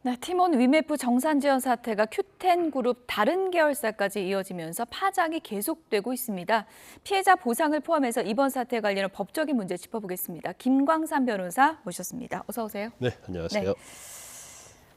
네, 팀원 위메프 정산지원 사태가 큐텐그룹 다른 계열사까지 이어지면서 파장이 계속되고 있습니다. 피해자 보상을 포함해서 이번 사태 관련 법적인 문제 짚어보겠습니다. 김광산 변호사 모셨습니다. 어서 오세요. 네, 안녕하세요. 네.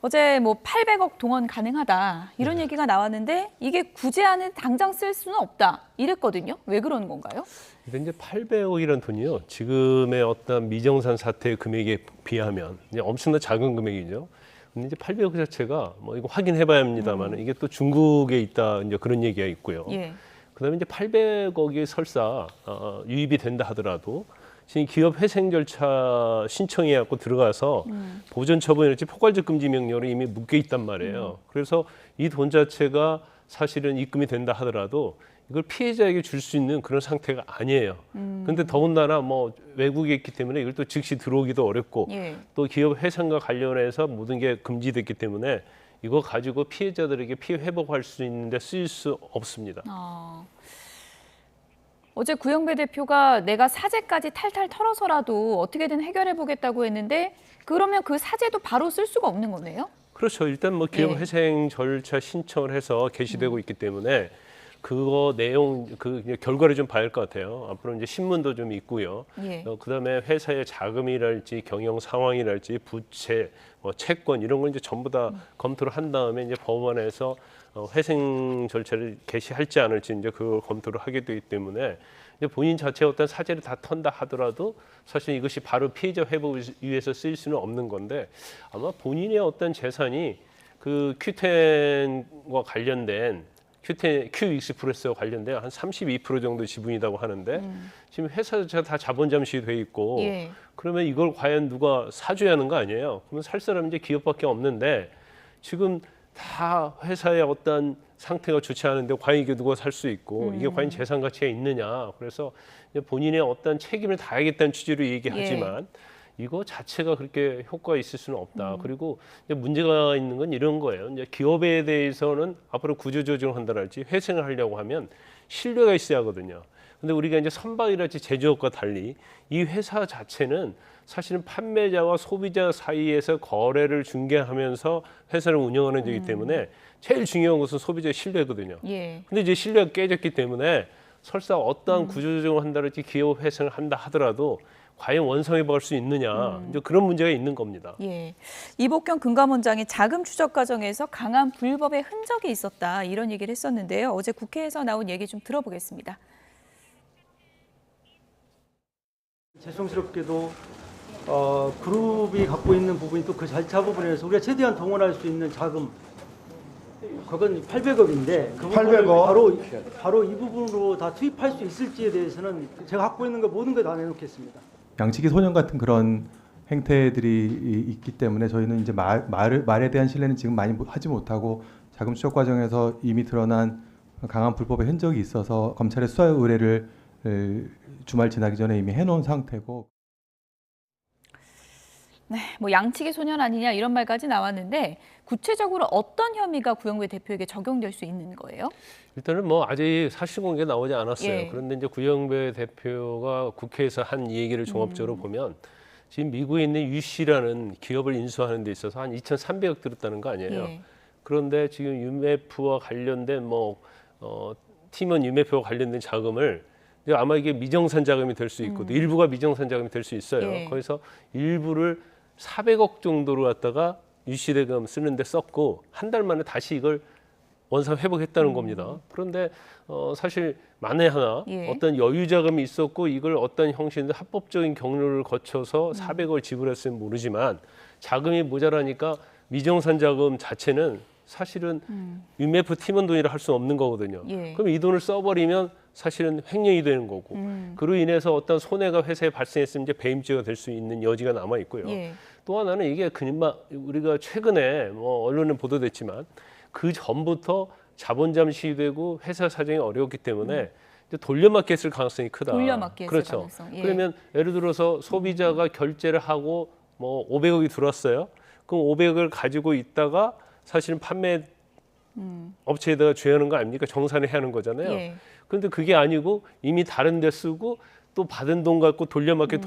어제 800억 동원 가능하다 이런 얘기가 나왔는데 이게 구제안을 당장 쓸 수는 없다 이랬거든요. 왜 그러는 건가요? 근데 이제 800억이라는 돈이요. 지금의 어떤 미정산 사태의 금액에 비하면 이제 엄청나 작은 금액이죠. 근데 이제 800억 자체가 이거 확인해봐야 합니다만 이게 또 중국에 있다 이제 그런 얘기가 있고요. 예. 그다음에 이제 800억이 설사 유입이 된다 하더라도 지금 기업 회생 절차 신청해갖고 들어가서 보전 처분이랄지 포괄적 금지 명령으로 이미 묶여 있단 말이에요. 그래서 이 돈 자체가 사실은 입금이 된다 하더라도 이걸 피해자에게 줄 수 있는 그런 상태가 아니에요. 근데 더군다나 외국에 있기 때문에 이걸 또 즉시 들어오기도 어렵고 예. 또 기업 회생과 관련해서 모든 게 금지됐기 때문에 이거 가지고 피해자들에게 피해 회복할 수 있는데 쓰일 수 없습니다. 어제 구영배 대표가 내가 사재까지 탈탈 털어서라도 어떻게든 해결해 보겠다고 했는데 그러면 그 사재도 바로 쓸 수가 없는 거네요? 그렇죠. 일단 기업 예. 회생 절차 신청을 해서 게시되고 있기 때문에 그거 내용 결과를 좀 봐야 할 것 같아요. 앞으로 이제 신문도 좀 있고요. 예. 그다음에 회사의 자금이랄지 경영 상황이랄지 부채, 채권 이런 걸 이제 전부 다 검토를 한 다음에 이제 법원에서 회생 절차를 개시할지 않을지 이제 그걸 검토를 하게 되기 때문에 이제 본인 자체의 어떤 사재를 다 턴다 하더라도 사실 이것이 바로 피해자 회복을 위해서 쓰일 수는 없는 건데 아마 본인의 어떤 재산이 그 큐텐과 관련된 큐 익스프레스와 관련된 한 32% 정도 지분이라고 하는데 지금 회사 자체가 다 자본 잠식이 돼 있고 예. 그러면 이걸 과연 누가 사줘야 하는 거 아니에요? 그러면 살 사람은 이제 기업밖에 없는데 지금 다 회사의 어떤 상태가 좋지 않은데 과연 이게 누가 살 수 있고 이게 과연 재산 가치가 있느냐? 그래서 이제 본인의 어떤 책임을 다하겠다는 취지로 얘기하지만 이거 자체가 그렇게 효과가 있을 수는 없다. 그리고 이제 문제가 있는 건 이런 거예요. 이제 기업에 대해서는 앞으로 구조조정을 한다랄지 회생을 하려고 하면 신뢰가 있어야 하거든요. 근데 우리가 이제 선박이랄지 제조업과 달리 이 회사 자체는 사실은 판매자와 소비자 사이에서 거래를 중개하면서 회사를 운영하는 데이기 때문에 제일 중요한 것은 소비자의 신뢰거든요. 예. 근데 이제 신뢰가 깨졌기 때문에 설사 어떠한 구조조정을 한다랄지 기업 회생을 한다 하더라도 과연 원상회복할 수 있느냐 이제 그런 문제가 있는 겁니다. 예. 이복경 금감원장이 자금 추적 과정에서 강한 불법의 흔적이 있었다 이런 얘기를 했었는데요. 어제 국회에서 나온 얘기 좀 들어보겠습니다. 죄송스럽게도 그룹이 갖고 있는 부분이 또 그 절차 부분에서 우리가 최대한 동원할 수 있는 자금 그건 800억인데 그 800억? 바로 이 부분으로 다 투입할 수 있을지에 대해서는 제가 갖고 있는 거 모든 걸 다 내놓겠습니다. 양치기 소년 같은 그런 행태들이 있기 때문에 저희는 이제 말에 대한 신뢰는 지금 많이 하지 못하고 자금 추적 과정에서 이미 드러난 강한 불법의 흔적이 있어서 검찰에 수사 의뢰를 주말 지나기 전에 이미 해놓은 상태고. 네, 양치기 소년 아니냐 이런 말까지 나왔는데 구체적으로 어떤 혐의가 구영배 대표에게 적용될 수 있는 거예요? 일단은 아직 사실공개 나오지 않았어요. 예. 그런데 이제 구영배 대표가 국회에서 한 이 얘기를 종합적으로 보면 지금 미국에 있는 유씨라는 기업을 인수하는 데 있어서 한 2,300억 들었다는 거 아니에요. 예. 그런데 지금 유메프와 관련된 팀원 유메프와 관련된 자금을 이제 아마 이게 미정산 자금이 될 수 있고 일부가 미정산 자금이 될 수 있어요. 예. 거기서 일부를 400억 정도로 갖다가 유씨대금 쓰는데 썼고 한 달 만에 다시 이걸 원상 회복했다는 겁니다. 그런데 사실 만에 하나 예. 어떤 여유 자금이 있었고 이걸 어떤 형식인데 합법적인 경로를 거쳐서 400억을 지불했으면 모르지만 자금이 모자라니까 미정산 자금 자체는 사실은 유메프 팀원 돈이라 할 수는 없는 거거든요. 예. 그럼 이 돈을 써버리면 사실은 횡령이 되는 거고 그로 인해서 어떤 손해가 회사에 발생했으면 이제 배임죄가 될 수 있는 여지가 남아 있고요. 예. 또 하나는 이게 그냥 우리가 최근에 언론에 보도됐지만 그 전부터 자본 잠식되고 회사 사정이 어려웠기 때문에 이제 돌려막기 했을 가능성이 크다. 돌려막기 했을 그렇죠. 가능성. 예. 그러면 예를 들어서 소비자가 결제를 하고 500억이 들어왔어요. 그럼 500억을 가지고 있다가 사실은 판매 업체에다가 줘야 하는 거 아닙니까? 정산을 해야 하는 거잖아요. 예. 그런데 그게 아니고 이미 다른 데 쓰고 또 받은 돈 갖고 돌려막기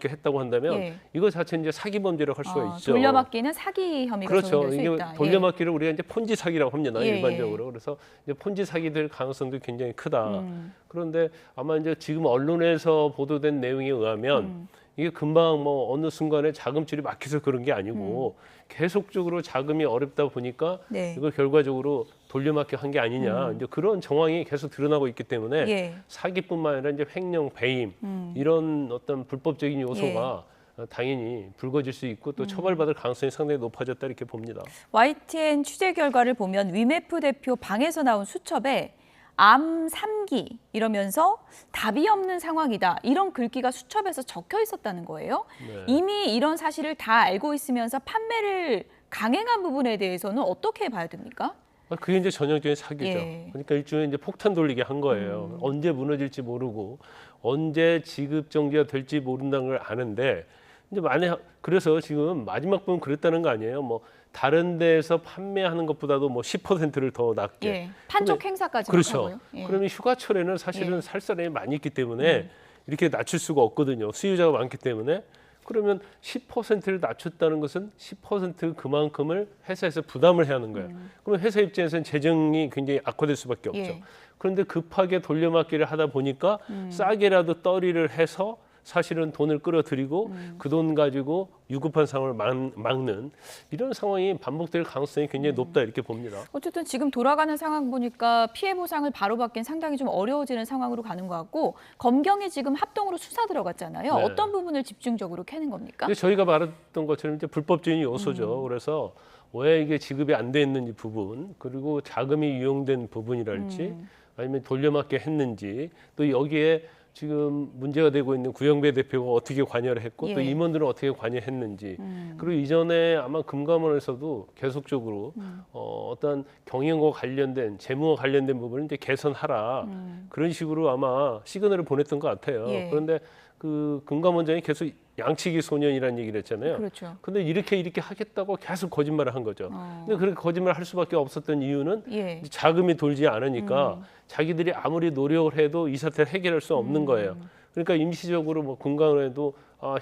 했다고 한다면 예. 이거 자체 이제 사기 범죄를 할 수가 있죠. 돌려막기는 사기 혐의가 그렇죠. 적용될 수 이게 있다. 돌려막기를 우리가 이제 폰지 사기라고 합니다. 예, 일반적으로. 그래서 이제 폰지 사기 될 가능성도 굉장히 크다. 그런데 아마 이제 지금 언론에서 보도된 내용에 의하면 이게 금방 뭐 어느 순간에 자금줄이 막혀서 그런 게 아니고 계속적으로 자금이 어렵다 보니까 네. 이걸 결과적으로 돌려막기 한 게 아니냐. 이제 그런 정황이 계속 드러나고 있기 때문에 예. 사기뿐만 아니라 이제 횡령, 배임 이런 어떤 불법적인 요소가 당연히 불거질 수 있고 또 처벌받을 가능성이 상당히 높아졌다 이렇게 봅니다. YTN 취재 결과를 보면 위메프 대표 방에서 나온 수첩에 암 3기 이러면서 답이 없는 상황이다. 이런 글귀가 수첩에서 적혀 있었다는 거예요. 네. 이미 이런 사실을 다 알고 있으면서 판매를 강행한 부분에 대해서는 어떻게 봐야 됩니까? 그게 이제 전형적인 사기죠. 예. 그러니까 일종의 이제 폭탄 돌리기 한 거예요. 언제 무너질지 모르고 언제 지급 정지가 될지 모른다는 걸 아는데 이제 만약 그래서 지금 마지막 부분 그랬다는 거 아니에요. 뭐 다른 데에서 판매하는 것보다도 뭐 10%를 더 낮게. 예. 판촉 행사까지 그렇죠. 하고요. 예. 그러면 휴가철에는 사실은 예. 살 사람이 많이 있기 때문에 이렇게 낮출 수가 없거든요. 수요자가 많기 때문에. 그러면 10%를 낮췄다는 것은 10% 그만큼을 회사에서 부담을 해야 하는 거예요. 그러면 회사 입장에서는 재정이 굉장히 악화될 수밖에 없죠. 예. 그런데 급하게 돌려막기를 하다 보니까 싸게라도 떨이를 해서 사실은 돈을 끌어들이고 그 돈 가지고 유급한 상황을 막는 이런 상황이 반복될 가능성이 굉장히 높다 이렇게 봅니다. 어쨌든 지금 돌아가는 상황 보니까 피해 보상을 바로 받기는 상당히 좀 어려워지는 상황으로 가는 것 같고 검경이 지금 합동으로 수사 들어갔잖아요. 네. 어떤 부분을 집중적으로 캐는 겁니까? 근데 저희가 말했던 것처럼 이제 불법적인 요소죠. 그래서 왜 이게 지급이 안 돼 있는지 부분, 그리고 자금이 유용된 부분이랄지, 아니면 돌려막기 했는지, 또 여기에 지금 문제가 되고 있는 구영배 대표가 어떻게 관여를 했고 또 예. 임원들은 어떻게 관여했는지 그리고 이전에 아마 금감원에서도 계속적으로 어떤 경영과 관련된 재무와 관련된 부분을 이제 개선하라 그런 식으로 아마 시그널을 보냈던 것 같아요. 예. 그런데 그 금감원장이 계속 양치기 소년이라는 얘기를 했잖아요. 그렇죠. 근데 이렇게 하겠다고 계속 거짓말을 한 거죠. 근데 그렇게 거짓말을 할 수밖에 없었던 이유는 예. 자금이 돌지 않으니까 자기들이 아무리 노력을 해도 이 사태를 해결할 수 없는 거예요. 그러니까 임시적으로 뭐 금감원에도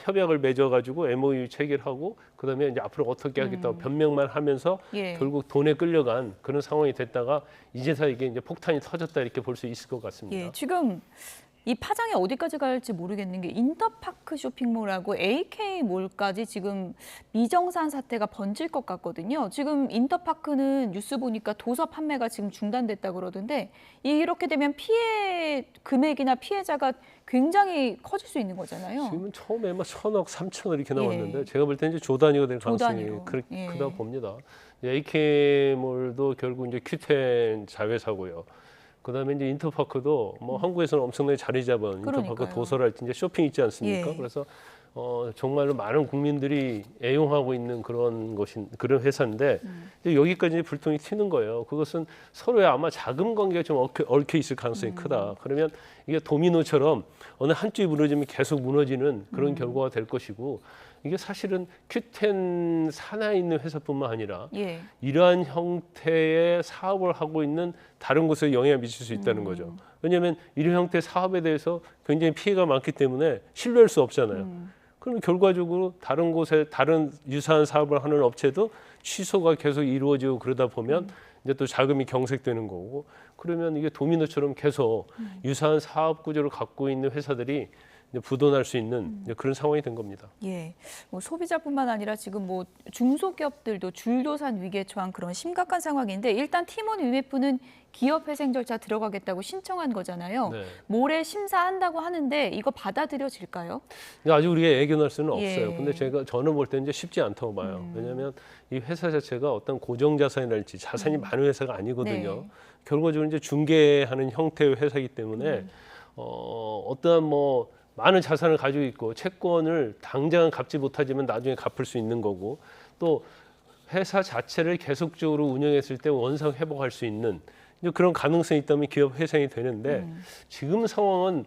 협약을 맺어가지고 MOU 체결하고 그다음에 이제 앞으로 어떻게 하겠다고 변명만 하면서 예. 결국 돈에 끌려간 그런 상황이 됐다가 이제서 이게 이제 폭탄이 터졌다 이렇게 볼 수 있을 것 같습니다. 예, 지금 이 파장이 어디까지 갈지 모르겠는 게 인터파크 쇼핑몰하고 AK몰까지 지금 미정산 사태가 번질 것 같거든요. 지금 인터파크는 뉴스 보니까 도서 판매가 지금 중단됐다 그러던데 이렇게 되면 피해 금액이나 피해자가 굉장히 커질 수 있는 거잖아요. 지금은 처음에 막 1,000억, 3,000억 이렇게 나왔는데 예. 제가 볼 때는 이제 조 단위가 될 조 가능성이 단위로. 예. 크다고 봅니다. AK몰도 결국 이제 큐텐 자회사고요. 그다음에 이제 인터파크도 뭐 한국에서는 엄청나게 자리 잡은 인터파크 그러니까요. 도서랄지 이제 쇼핑 있지 않습니까? 예. 그래서 정말로 많은 국민들이 애용하고 있는 그런 회사인데 이제 여기까지 불통이 튀는 거예요. 그것은 서로의 아마 자금 관계가 좀 얽혀 있을 가능성이 크다. 그러면 이게 도미노처럼 어느 한쪽이 무너지면 계속 무너지는 그런 결과가 될 것이고 이게 사실은 큐텐 산하에 있는 회사뿐만 아니라 예. 이러한 형태의 사업을 하고 있는 다른 곳에 영향을 미칠 수 있다는 거죠. 왜냐하면 이런 형태의 사업에 대해서 굉장히 피해가 많기 때문에 신뢰할 수 없잖아요. 그러면 결과적으로 다른 곳에 다른 유사한 사업을 하는 업체도 취소가 계속 이루어지고 그러다 보면 이제 또 자금이 경색되는 거고 그러면 이게 도미노처럼 계속 유사한 사업 구조를 갖고 있는 회사들이 이제 부도날 수 있는 이제 그런 상황이 된 겁니다. 예, 뭐 소비자뿐만 아니라 지금 뭐 중소기업들도 줄도산 위기에 처한 그런 심각한 상황인데 일단 티몬 위메프는 기업 회생 절차 들어가겠다고 신청한 거잖아요. 네. 모레 심사한다고 하는데 이거 받아들여질까요? 근데 아직 우리가 예견할 수는 예. 없어요. 근데 저는 볼 때는 이제 쉽지 않다고 봐요. 왜냐하면 이 회사 자체가 어떤 고정 자산이랄지 자산이 많은 회사가 아니거든요. 네. 결과적으로 이제 중개하는 형태의 회사이기 때문에 어떠한 뭐 많은 자산을 가지고 있고 채권을 당장은 갚지 못하지만 나중에 갚을 수 있는 거고 또 회사 자체를 계속적으로 운영했을 때 원상 회복할 수 있는 이제 그런 가능성이 있다면 기업 회생이 되는데 지금 상황은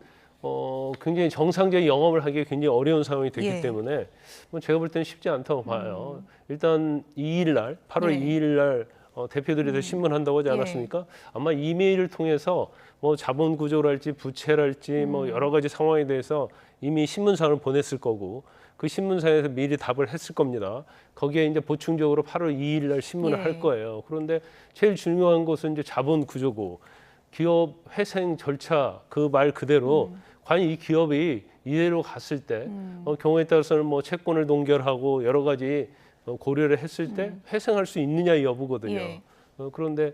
굉장히 정상적인 영업을 하기 굉장히 어려운 상황이 됐기 예. 때문에 뭐 제가 볼 때는 쉽지 않다고 봐요. 일단 2일 날 8월 예. 2일 날 대표들이 다 신문한다고 하지 예. 않았습니까? 아마 이메일을 통해서 뭐 자본 구조랄지 부채랄지 뭐 여러 가지 상황에 대해서 이미 신문사를 보냈을 거고 그 신문사에서 미리 답을 했을 겁니다. 거기에 이제 보충적으로 8월 2일 날 신문을 예. 할 거예요. 그런데 제일 중요한 것은 이제 자본 구조고 기업 회생 절차 그 말 그대로 과연 이 기업이 이대로 갔을 때 경우에 따라서는 뭐 채권을 동결하고 여러 가지 고려를 했을 때 회생할 수 있느냐 여부거든요. 예. 그런데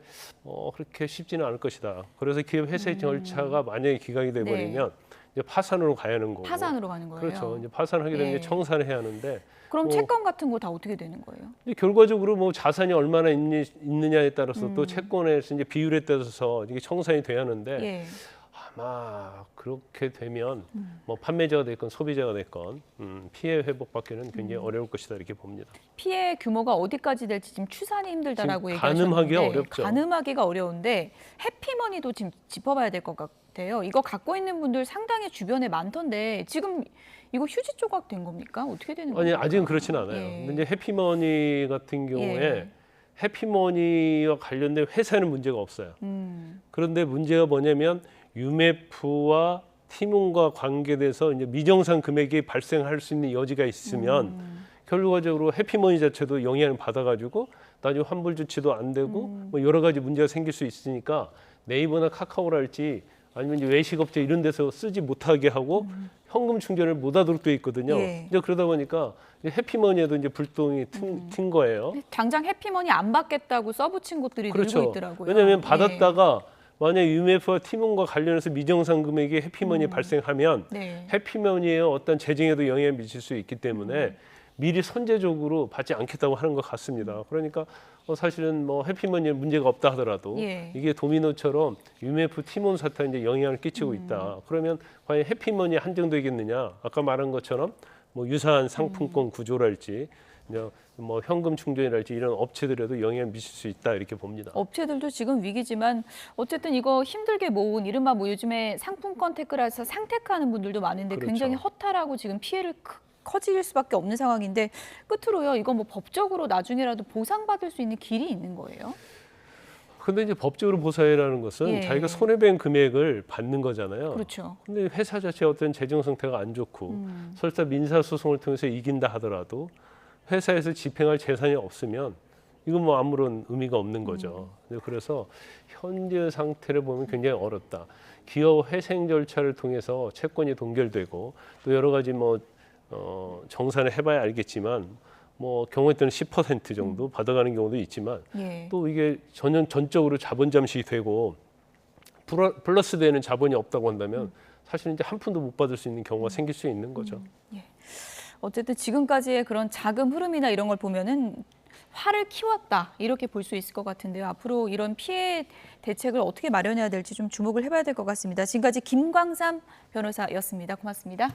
그렇게 쉽지는 않을 것이다. 그래서 기업 회생 절차가 만약에 기각이 돼버리면 이제 파산으로 가야 하는 거고. 파산으로 가는 거예요. 그렇죠. 이제 파산하게 되면 예. 이제 청산을 해야 하는데 그럼 채권 같은 거 다 어떻게 되는 거예요? 이제 결과적으로 뭐 자산이 얼마나 있느냐에 따라서 또 채권에서 이제 비율에 따라서 이게 청산이 돼야 하는데 예. 아마 그렇게 되면 뭐 판매자가 됐건 소비자가 됐건 피해 회복받기는 굉장히 어려울 것이다 이렇게 봅니다. 피해 규모가 어디까지 될지 지금 추산이 힘들다라고 지금 얘기하셨는데 가늠하기가 어렵죠. 가늠하기가 어려운데 해피머니도 지금 짚어봐야 될 것 같아요. 이거 갖고 있는 분들 상당히 주변에 많던데 지금 이거 휴지 조각 된 겁니까? 어떻게 되는 아니 겁니까? 아직은 그렇진 않아요. 예. 근데 이제 해피머니 같은 경우에 예. 해피머니와 관련된 회사는 문제가 없어요. 그런데 문제가 뭐냐면 UMF와 티몬과 관계돼서 이제 미정상 금액이 발생할 수 있는 여지가 있으면 결과적으로 해피머니 자체도 영향을 받아가지고 나중에 환불 조치도 안 되고 뭐 여러 가지 문제가 생길 수 있으니까 네이버나 카카오랄지 아니면 이제 외식업체 이런 데서 쓰지 못하게 하고 현금 충전을 못하도록 돼 있거든요. 예. 이제 그러다 보니까 이제 해피머니에도 이제 불똥이 튄 거예요. 당장 해피머니 안 받겠다고 써붙인 곳들이 그렇죠. 늘고 있더라고요. 왜냐하면 예. 받았다가 만약 UMF와 티몬과 관련해서 미정상 금액이 해피머니 발생하면 네. 해피머니의 어떤 재정에도 영향을 미칠 수 있기 때문에 미리 선제적으로 받지 않겠다고 하는 것 같습니다. 그러니까 사실은 뭐 해피머니에 문제가 없다 하더라도 예. 이게 도미노처럼 UMF 티몬 사태에 이제 영향을 끼치고 있다. 그러면 과연 해피머니에 한정되겠느냐? 아까 말한 것처럼 뭐 유사한 상품권 구조랄지 이제 뭐 현금 충전이랄지 이런 업체들에도 영향을 미칠 수 있다 이렇게 봅니다. 업체들도 지금 위기지만 어쨌든 이거 힘들게 모은 이른바 뭐 요즘에 상품권 태클해서 상태하는 분들도 많은데 그렇죠. 굉장히 허탈하고 지금 피해를 커질 수밖에 없는 상황인데 끝으로요 이거 뭐 법적으로 나중에라도 보상받을 수 있는 길이 있는 거예요? 근데 이제 법적으로 보상이라는 것은 예. 자기가 손해배운 금액을 받는 거잖아요. 그렇죠. 근데 회사 자체의 어떤 재정 상태가 안 좋고 설사 민사 소송을 통해서 이긴다 하더라도 회사에서 집행할 재산이 없으면 이건 뭐 아무런 의미가 없는 거죠. 그래서 현재 상태를 보면 굉장히 어렵다. 기업 회생 절차를 통해서 채권이 동결되고 또 여러 가지 뭐 정산을 해봐야 알겠지만 뭐 경우에 따른 10% 정도 받아가는 경우도 있지만 예. 또 이게 전적으로 자본 잠식이 되고 플러스 되는 자본이 없다고 한다면 사실 이제 한 푼도 못 받을 수 있는 경우가 생길 수 있는 거죠. 어쨌든 지금까지의 그런 자금 흐름이나 이런 걸 보면은 화를 키웠다 이렇게 볼 수 있을 것 같은데요. 앞으로 이런 피해 대책을 어떻게 마련해야 될지 좀 주목을 해봐야 될 것 같습니다. 지금까지 김광삼 변호사였습니다. 고맙습니다.